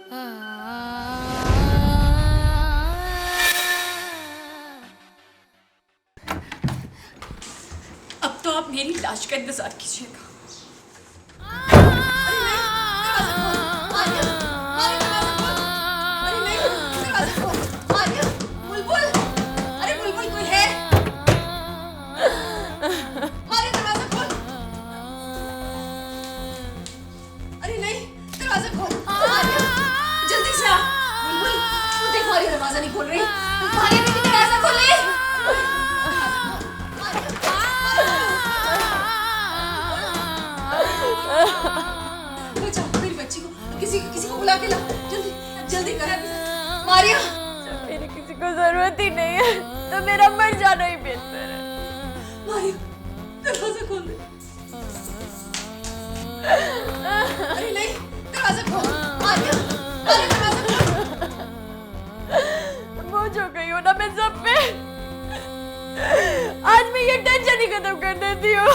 अब तो आप मेरी लाश का इंतजार कीजिएगा। दरवाजा नहीं खोल रही। मारिया बेटी दरवाजा खोले। बचाओ मेरी बच्ची को, किसी को बुला के ला, जल्दी जल्दी करा। मारिया, जब मेरी किसी को जरूरत ही नहीं है तो मेरा मर जाना ही बेहतर है। मारिया दरवाजा खोल दे। अरे नहीं, दरवाजा खोल। मारिया, मारिया दरवाजा खोल। बोझ हो गई हो ना मैं सब पे। आज मैं ये टेंशन ही खत्म कर देती हूँ।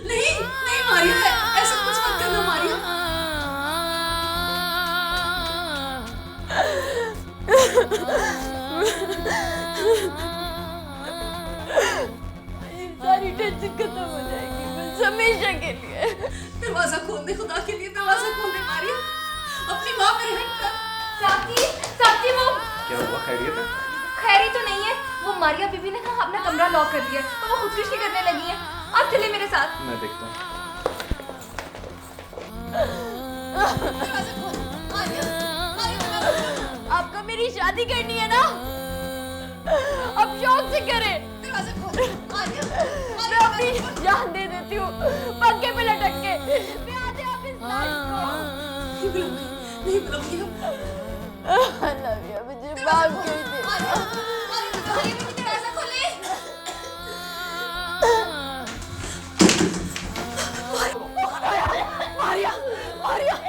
नहीं नहीं मारिया, ऐसा कुछ मत करना मारिया। ये सारी टेंशन खत्म हो जाएगी बस हमेशा के लिए। दरवाजा खोल दे, खुदा के लिए दरवाजा खोल दे मारिया। अपनी माँ पे रहम कर। साथी वो क्या हुआ, खैरियत है? खैरी तो नहीं है। वो मारिया बीबी ने कहा अपना कमरा लॉक कर दिया है तो वो खुदकुशी करने लगी है। आप चलिए मेरे साथ। मैं देखता हूँ। दरवाजा खोल मारिया, मारिया दरवाजा खोल। आपको मेरी शादी करनी है ना, अब शौक से करें। दरवाजा खोल मारिया, मैं अपनी जान दे देती हूँ पंखे पे लटक के। मैं आधे आप इस लाश को नहीं बुलाऊंगी अब। लविया मुझे माफ कर दे। मारिया बेटी दरवाजा खोले। मारिया मारिया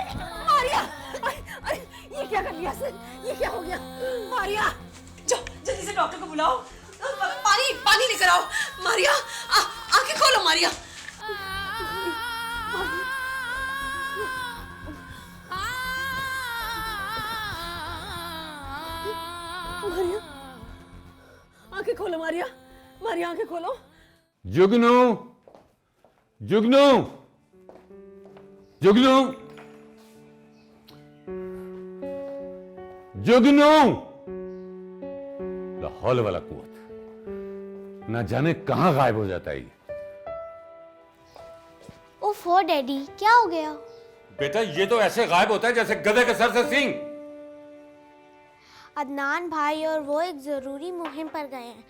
मारिया, अरे ये क्या कर लिया सर, ये क्या हो गया? मारिया जाओ जल्दी से डॉक्टर को बुलाओ। पानी पानी लेकर आओ। मारिया आंखें खोलो मारिया। मारिया आंखें खोलो मारिया, मारिया आंखें खोलो। जुगनू, जुगनू, जुगनू, जुगनू। लाहौल वाला कुव्वत, ना जाने कहां गायब हो जाता है ये। ओफो डैडी, क्या हो गया? बेटा ये तो ऐसे गायब होता है जैसे गधे के सर से सींग। अदनान भाई और वो एक जरूरी मुहिम पर गए हैं,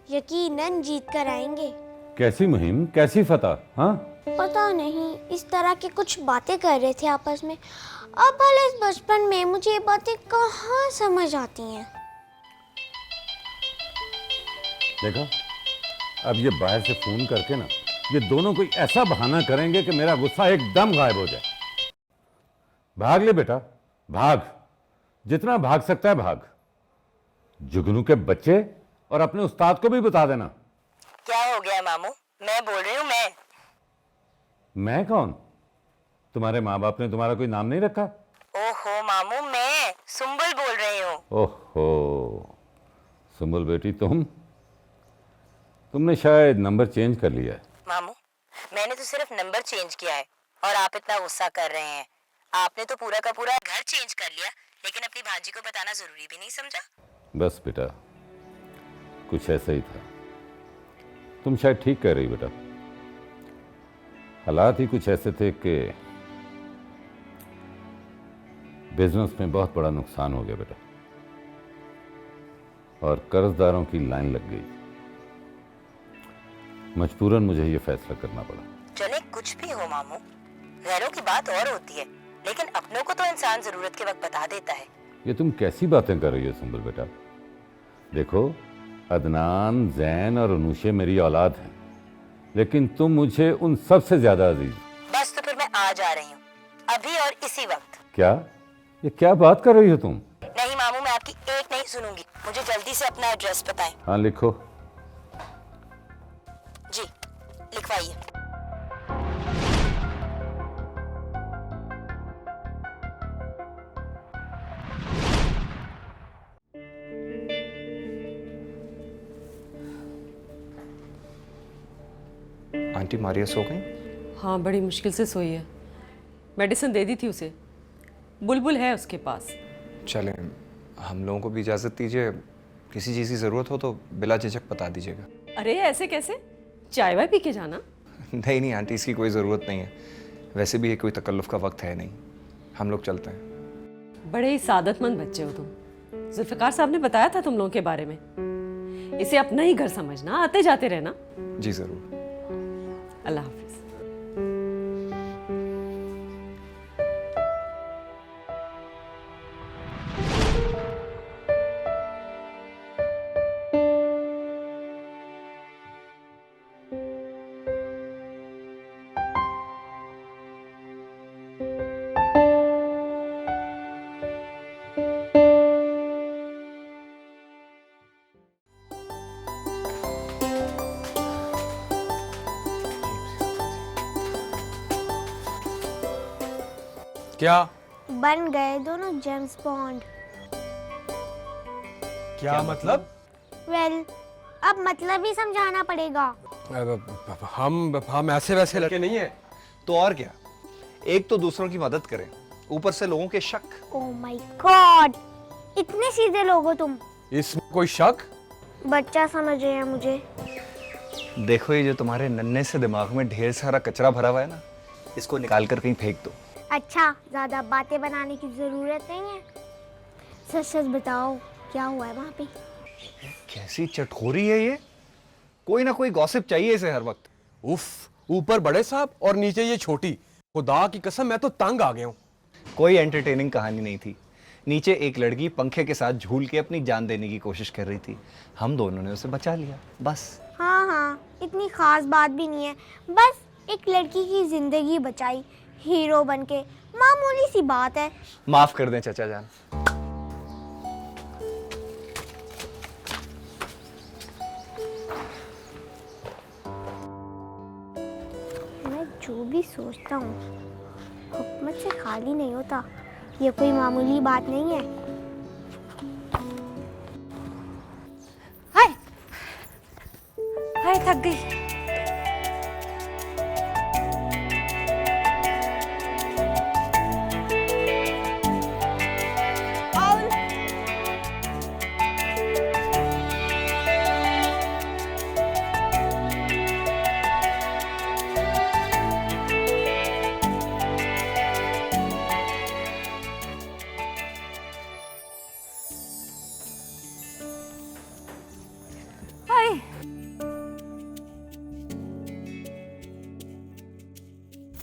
यकीनन जीत कर आएंगे। कैसी मुहिम, कैसी फतह? हाँ पता नहीं, इस तरह की कुछ बातें कर रहे थे आपस में। अब भले इस बचपन में मुझे ये बातें कहाँ समझ आती हैं। देखा, अब ये बाहर से फोन करके ना ये दोनों कोई ऐसा बहाना करेंगे कि मेरा गुस्सा एकदम गायब हो जाए। भाग ले बेटा, भाग, जितना भाग सकता है भाग। जुगनू के बच्चे और अपने उस्ताद को भी बता देना। क्या हो गया मामू? मैं बोल रही हूँ। मैं कौन? तुम्हारे माँ बाप ने तुम्हारा कोई नाम नहीं रखा? ओहो मामू, मैं सुंबल बोल रही हूँ। ओहो सुंबल बेटी, तुमने शायद नंबर चेंज कर लिया है। मामू, मैंने तो सिर्फ नंबर चेंज किया है और आप इतना गुस्सा कर रहे हैं। आपने तो पूरा का पूरा घर चेंज कर लिया, लेकिन अपनी भांजी को बताना जरूरी भी नहीं समझा। बस बेटा, कुछ ऐसा ही था। तुम शायद ठीक कह रही बेटा, हालात ही कुछ ऐसे थे कि बिजनेस में बहुत बड़ा नुकसान हो गया बेटा, और कर्जदारों की लाइन लग गई। मजबूरन मुझे ये फैसला करना पड़ा। चले कुछ भी हो मामू, गैरों की बात और होती है, लेकिन अपनों को तो इंसान जरूरत के वक्त बता देता है। ये तुम कैसी बातें कर रही हो सुंबल बेटा? देखो, अदनान, जैन और अनुशे मेरी औलाद हैं, लेकिन तुम मुझे उन सब से ज्यादा अजीज। बस तो फिर मैं आ जा रही हूँ, अभी और इसी वक्त। क्या? ये क्या बात कर रही हो तुम? नहीं मामू, मैं आपकी एक नहीं सुनूंगी। मुझे जल्दी से अपना एड्रेस बताएं। हाँ लिखो। जी लिखवाइए। आंटी मारिया सो गई? हाँ, बड़ी मुश्किल से सोई है। मेडिसिन दे दी थी उसे, बुलबुल है उसके पास। चलें, हम लोगों को भी इजाज़त दीजिए। किसी चीज़ की ज़रूरत हो तो बिला झिझक बता दीजिएगा। अरे ऐसे कैसे, चाय वाय पी के जाना। नहीं नहीं आंटी, इसकी कोई ज़रूरत नहीं है। वैसे भी ये कोई तकल्लुफ़ का वक्त है नहीं, हम लोग चलते हैं। बड़े ही सादतमंद बच्चे हो तुम। जुल्फ़िकार साहब ने बताया था तुम लोगों के बारे में। इसे अपना ही घर समझना, आते जाते रहना। जी ज़रूर। अल्लाह हाफिज। क्या बन गए दोनों जेम्स बॉन्ड। क्या मतलब? वेल, अब मतलब ही समझाना पड़ेगा। हम ऐसे वैसे लड़के नहीं है। तो और क्या, एक तो दूसरों की मदद करें, ऊपर से लोगों के शक। ओह माय गॉड, इतने सीधे लोग हो तुम। इसमें कोई शक? बच्चा समझ रहे हैं मुझे। देखो, ये जो तुम्हारे नन्हे से दिमाग में ढेर सारा कचरा भरा हुआ है ना, इसको निकाल कर कहीं फेंक दो। अच्छा, ज्यादा बातें बनाने की जरूरत नहीं है। सच सच बताओ, क्या हुआ है वहाँ पे? कैसी चटखोरी है ये, कोई ना कोई गॉसिप चाहिए इसे हर वक्त। उफ, ऊपर बड़े साहब और नीचे ये छोटी। खुदा की कसम, मैं तो तंग आ गया हूँ। कोई एंटरटेनिंग कहानी नहीं थी। नीचे एक लड़की पंखे के साथ झूल के अपनी जान देने की कोशिश कर रही थी, हम दोनों ने उसे बचा लिया, बस। हाँ हाँ, इतनी खास बात भी नहीं है, बस एक लड़की की जिंदगी बचाई हीरो बनके, मामूली सी बात है। माफ कर दें चाचा जान। मैं जो भी सोचता हूँ हुकूमत से खाली नहीं होता। ये कोई मामूली बात नहीं है। हाय हाय, थक गई।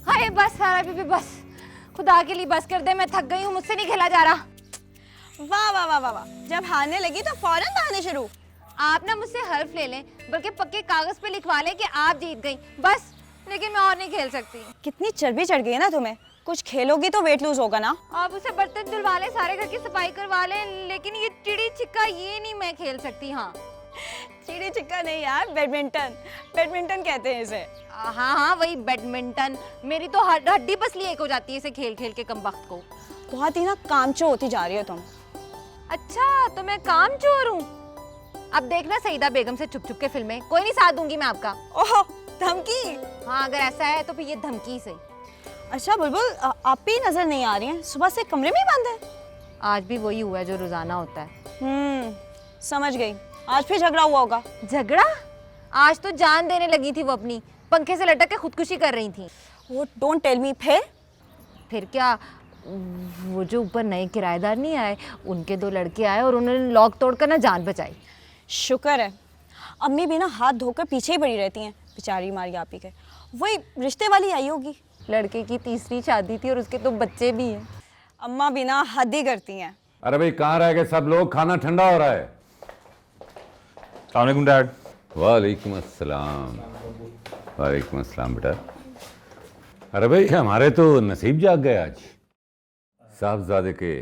हाय बस सारा बीबी, बस खुदा के लिए बस कर दे। मैं थक गई हूँ, मुझसे नहीं खेला जा रहा। वाह वाह वाह वाह वाह, जब हारने लगी तो फौरन बहाने शुरू। आप ना मुझसे हल्फ ले लें, बल्कि पक्के कागज पे लिखवा लें कि आप जीत गई बस। लेकिन मैं और नहीं खेल सकती। कितनी चर्बी चढ़ गई है ना तुम्हें, कुछ खेलोगी तो वेट लूज होगा ना। आप उसे बर्तन धुलवा लें, सारे घर की सफाई करवा लें, लेकिन ये चिड़ी छिक्का ये नहीं मैं खेल सकती। हाँ, चिड़ी छिक्का नहीं यार, बैडमिंटन। बैडमिंटन कहते हैं इसे। हाँ हाँ, वही बैडमिंटन। मेरी तो हड्डी पसली एक हो जाती है इसे खेल खेल के कमबख्त को। बहुत ही ना कामचोर होती जा रही हो तुम। अच्छा, तो मैं कामचोर हूँ? अब देखना सईदा बेगम से छुप छुप के फिल्में। कोई नहीं, साथ दूंगी मैं आपका। ओहो, धमकी? हाँ, अगर ऐसा है तो फिर ये धमकी से। अच्छा बुलबुल, आप भी नजर नहीं आ रही हैं, सुबह से कमरे में ही बंद है। आज भी वही हुआ है जो रोजाना होता है। समझ गई, आज फिर झगड़ा हुआ होगा। झगड़ा? आज तो जान देने लगी थी वो अपनी, पंखे से लटक के खुदकुशी कर रही थी। वो डोंट टेल मी। फिर क्या, वो जो ऊपर नए किराएदार नहीं आए, उनके 2 लड़के आए और उन्होंने लॉक तोड़कर ना जान बचाई। शुक्र है, अम्मी भी ना हाथ धोकर पीछे ही पड़ी रहती हैं बेचारी मारिया आपी के। वही रिश्ते वाली आई होगी। लड़के की तीसरी शादी थी और उसके 2 बच्चे भी हैं। अम्मा भी ना हद ही करती हैं। अरे भाई, कहाँ रह गए सब लोग? खाना ठंडा हो रहा है। अस्सलाम वालेकुम डैड। वालेकुम अस्सलाम। वालेकुम अस्सलाम बेटा। अरे भाई, हमारे तो नसीब जाग गए आज। साहबजादे के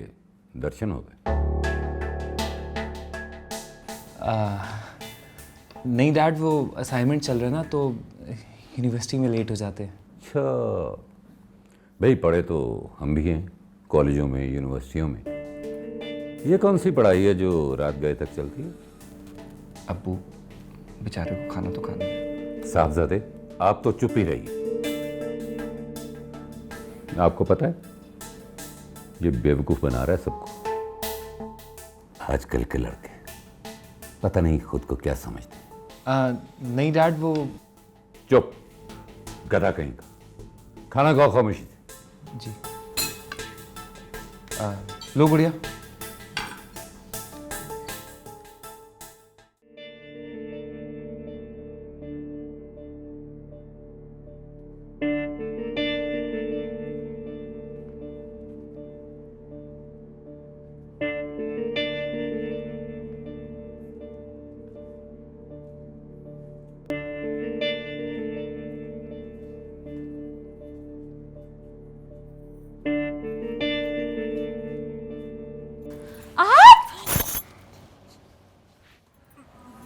दर्शन हो गए। नहीं डैड, वो असाइनमेंट चल रहा है ना, तो यूनिवर्सिटी में लेट हो जाते हैं। अच्छा भाई, पढ़े तो हम भी हैं, कॉलेजों में, यूनिवर्सिटियों में। ये कौन सी पढ़ाई है जो रात गए तक चलती है? अब्बू बेचारे को खाना तो खाना है। साहबजादे, आप तो चुप ही रहिए। आपको पता है ये बेवकूफ बना रहा है सबको। आजकल के लड़के पता नहीं खुद को क्या समझते हैं। नहीं डैड, वो चुप, गधा कहीं का। खाना खाओ खामोशी से। जी। लो गुड़िया।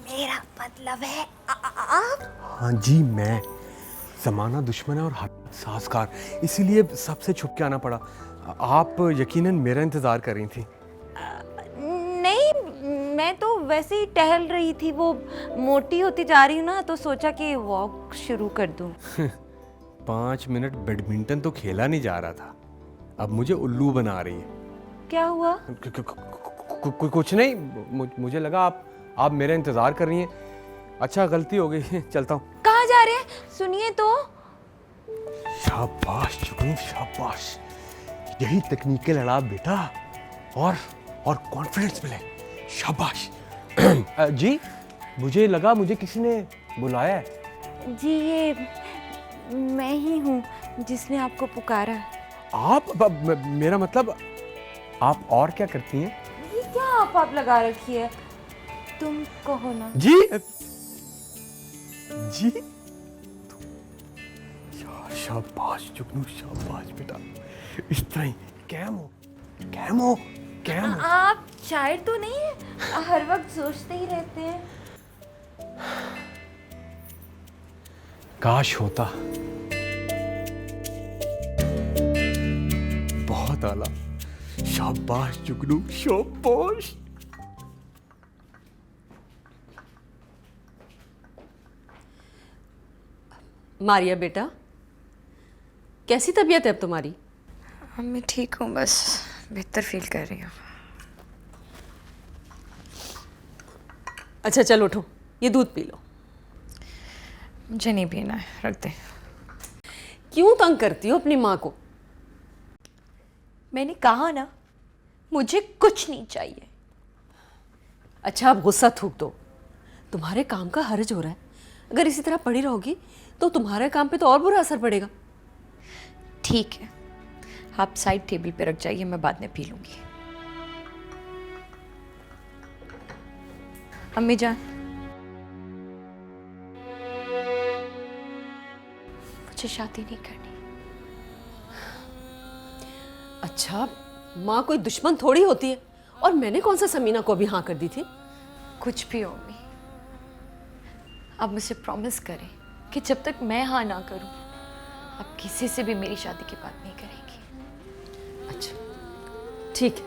मेरा मतलब है आप। हाँ जी, मैं जमाना दुश्मन है और हाथ साजगार, इसीलिए सबसे छुप के आना पड़ा। आप यकीनन मेरा इंतजार कर रही थी। नहीं, मैं तो वैसे ही टहल रही थी। वो मोटी होती जा रही हूँ ना, तो सोचा कि वॉक शुरू कर दूँ। 5 मिनट बैडमिंटन तो खेला नहीं जा रहा था, अब मुझे उल्लू बना रही है। क्या हुआ? कुछ नहीं, मुझे लगा आप मेरा इंतजार कर रही हैं। अच्छा, गलती हो गई, चलता हूँ। कहाँ जा रहे हैं? सुनिए तो। शाबाश जुगनू, शाबाश। यही तकनीकें लड़ा बेटा, और कॉन्फिडेंस मिले। शाबाश। जी, मुझे लगा मुझे किसी ने बुलाया है। जी, ये मैं ही हूँ जिसने आपको पुकारा। आप? मेरा मतलब आप और क्या करती हैं? ये क्या आप लगा रखी है? तुम कहो ना। जी जी, यार शाबाश जुगनू, शाबाश बेटा। इस तरह ही कैम हो। आप शायर तो नहीं है? हर वक्त सोचते ही रहते हैं। काश होता। बहुत आला। शाबाश जुगनू, शाबाश। मारिया बेटा, कैसी तबीयत है अब तुम्हारी? मैं ठीक हूँ, बस बेहतर फील कर रही हूँ। अच्छा चल उठो, ये दूध पी लो। मुझे नहीं पीना है, रख दे। क्यों तंग करती हो अपनी माँ को? मैंने कहा ना, मुझे कुछ नहीं चाहिए। अच्छा, आप गुस्सा थूक दो। तुम्हारे काम का हर्ज हो रहा है। अगर इसी तरह पड़ी रहोगी तो तुम्हारे काम पे तो और बुरा असर पड़ेगा। ठीक है, आप साइड टेबल पे रख जाइए, मैं बाद में पी लूंगी। अम्मी जान, मुझे शादी नहीं करनी। अच्छा, माँ कोई दुश्मन थोड़ी होती है। और मैंने कौन सा समीना को अभी हाँ कर दी थी? कुछ भी हो अम्मी, अब मुझे प्रॉमिस करें कि जब तक मैं हाँ ना करूं, अब किसी से भी मेरी शादी की बात नहीं करेंगी। अच्छा ठीक है,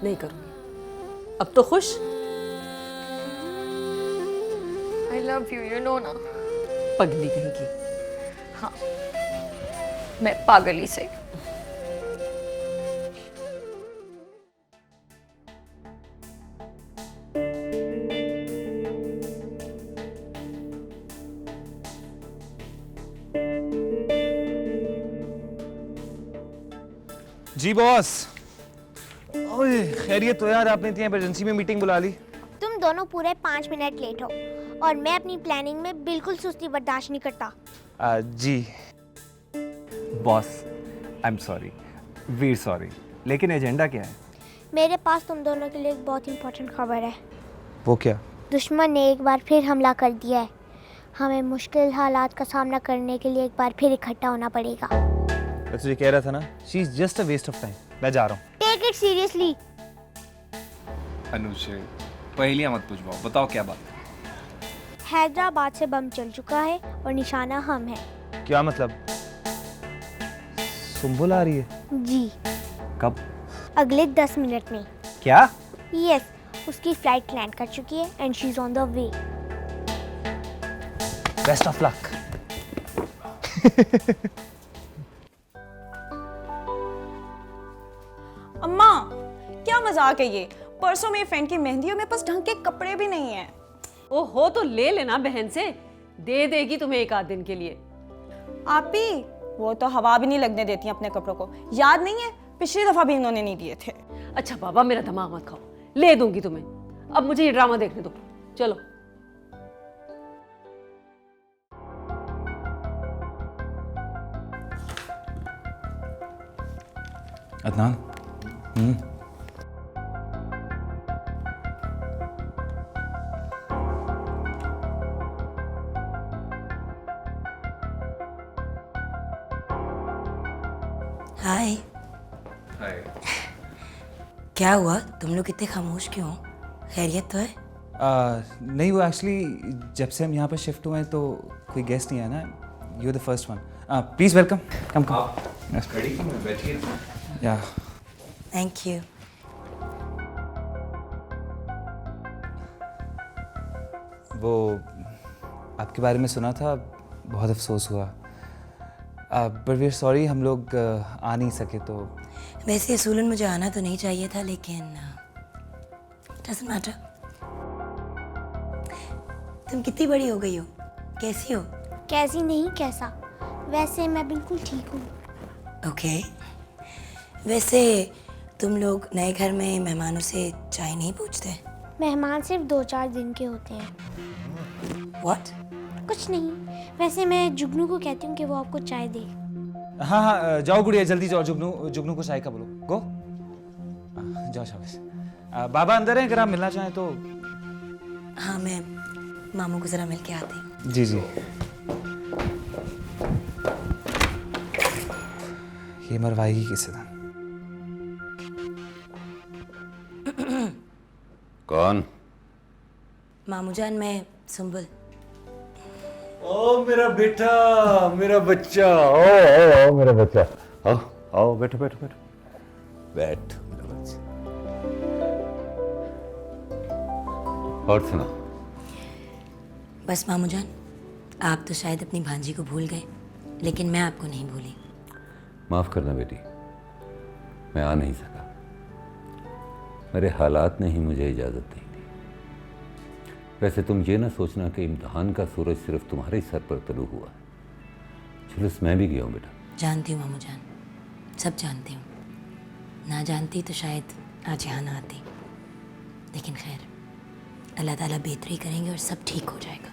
नहीं करूँगी। अब तो खुश? I love you, you know ना। पगली कहीं की। हाँ, मैं पागल ही से। जी बॉस। ओए खैरियत तो यार, आपने इतनी इमरजेंसी में मीटिंग बुला ली। तुम दोनों पूरे 5 मिनट लेट हो, और मैं अपनी प्लानिंग में बिल्कुल सुस्ती बर्दाश्त नहीं करता। जी boss, I am sorry, Veer sorry, लेकिन एजेंडा क्या है? मेरे पास तुम दोनों के लिए एक बहुत इंपॉर्टेंट खबर है। वो क्या? दुश्मन ने एक बार फिर हमला कर दिया है। हमें मुश्किल हालात का सामना करने के लिए एक बार फिर इकट्ठा होना पड़ेगा। मैं तुझे कह रहा था ना, she is just a waste of time. मैं जा रहा हूँ। Take it seriously. अनुज, पहेलियां मत पूछवाओ, बताओ क्या बात है? हैदराबाद से बम चल चुका है और निशाना हम हैं। क्या मतलब? सुंबुल आ रही है? जी। कब? अगले 10 मिनट में। क्या? यस, उसकी फ्लाइट लैंड कर चुकी है and she is on the way. Best of luck. अम्मा क्या मजाक है ये। परसों मेरी फ्रेंड की मेहंदी और मेरे पास ढंग के कपड़े भी नहीं है। ओ हो तो ले लेना बहन से, दे देगी तुम्हें एक आध दिन के लिए। आप ही वो तो हवा भी नहीं लगने देती अपने कपड़ों को। याद नहीं है पिछली दफा भी इन्होंने नहीं दिए थे। अच्छा बाबा मेरा दिमाग मत खाओ, ले दूंगी तुम्हें। अब मुझे ये ड्रामा देखने दो, चलो। अदनान। हाय। हाय। क्या हुआ, तुम लोग इतने खामोश क्यों हो? खैरियत तो है? नहीं, वो एक्चुअली जब से हम यहाँ पर शिफ्ट हुए हैं तो कोई गेस्ट नहीं आया ना। You the first one. Please welcome. Come come. खड़ी क्यों है? बैठिए। या थैंक यू। वो आपके बारे में सुना था, बहुत अफसोस हुआ। बट वी आर सॉरी, हम लोग आ नहीं सके। तो वैसे असूलन मुझे आना तो नहीं चाहिए था, लेकिन डजंट मैटर। तुम कितनी बड़ी हो गई हो? कैसी हो? कैसी नहीं कैसा, वैसे मैं बिल्कुल ठीक हूँ। ओके। वैसे तुम लोग नए घर में मेहमानों से चाय नहीं पूछते? मेहमान सिर्फ 2-4 दिन के होते हैं। व्हाट? कुछ नहीं, वैसे मैं जुगनू को कहती हूँ कि वो आपको चाय दे। हाँ हाँ, जाओ गुड़िया, जल्दी जाओ। जुगनू जुगनू को चाय का बोलो। गो जाओ, शाबाश। बाबा अंदर हैं, अगर आप मिलना चाहें तो। हाँ, मैं मामू को जरा मिल के आती हूँ। जी जी। ये मरवाएगी किसे था? कौन? मामू जान, मैं सुंबुल। ओ मेरा बेटा, मेरा बच्चा। ओ मेरा बच्चा। आओ आओ, बैठो बैठो बैठो। बैठ मेरा बच्चा। और सुना? बस मामू जान, आप तो शायद अपनी भांजी को भूल गए, लेकिन मैं आपको नहीं भूली। माफ करना बेटी, मैं आ नहीं सका। मेरे हालात ने ही मुझे इजाज़त नहीं दी। वैसे तुम ये ना सोचना कि इम्तिहान का सूरज सिर्फ तुम्हारे सर पर तलू हुआ है। जुलूस मैं भी गया हूँ बेटा। जानती हूँ मामू जान, सब जानती हूँ। ना जानती तो शायद आज यहाँ ना आती, लेकिन खैर, अल्लाह ताला बेहतरी करेंगे और सब ठीक हो जाएगा।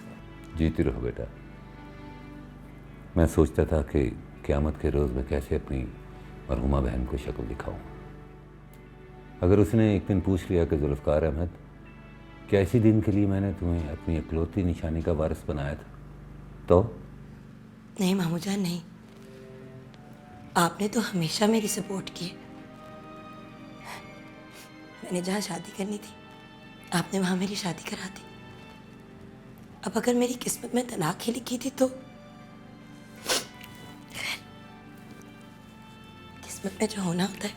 जीती रहो बेटा। मैं सोचता था कि क़यामत के रोज़ में कैसे अपनी मरहुमा बहन को शक्ल दिखाऊं। अगर उसने एक दिन पूछ लिया कि जुल्फ़कार अहमद, क्या इसी दिन के लिए मैंने तुम्हें अपनी इकलौती निशानी का वारिस बनाया था, तो? नहीं मामू जान, नहीं। आपने तो हमेशा मेरी सपोर्ट की। मैंने जहाँ शादी करनी थी, आपने वहाँ मेरी शादी करा दी। अब अगर मेरी किस्मत में तलाक ही लिखी थी तो किस्मत में जो होना होता है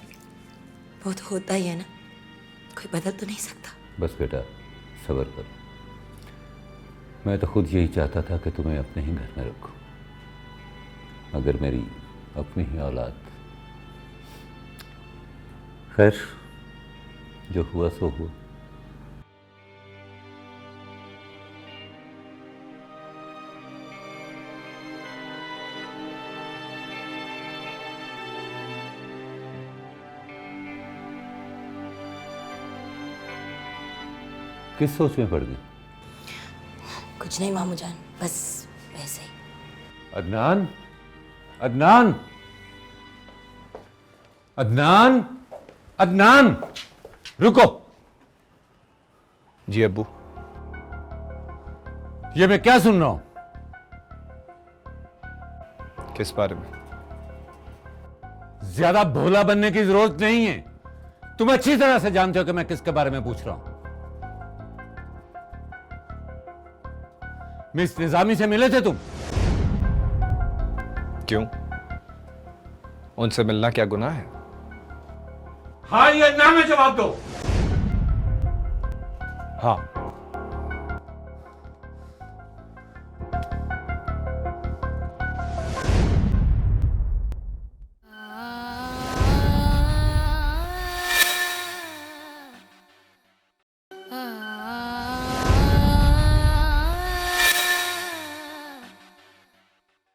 वो तो होता ही है ना, कोई बदल तो नहीं सकता। बस बेटा सब्र करो। मैं तो खुद यही चाहता था कि तुम्हें अपने ही घर में रखूं, मगर मेरी अपनी ही औलाद। खैर, जो हुआ सो हुआ। किस सोच में पड़ गई? कुछ नहीं मामू जान, बस वैसे ही। अदनान, अदनान, अदनान, अदनान, रुको। जी अब्बू। ये मैं क्या सुन रहा हूं? किस बारे में? ज्यादा भोला बनने की जरूरत नहीं है। तुम अच्छी तरह से जानते हो कि मैं किसके बारे में पूछ रहा हूं। मिस निजामी से मिले थे तुम? क्यों? उनसे मिलना क्या गुनाह है? हाँ या ना में जवाब दो। हाँ। आ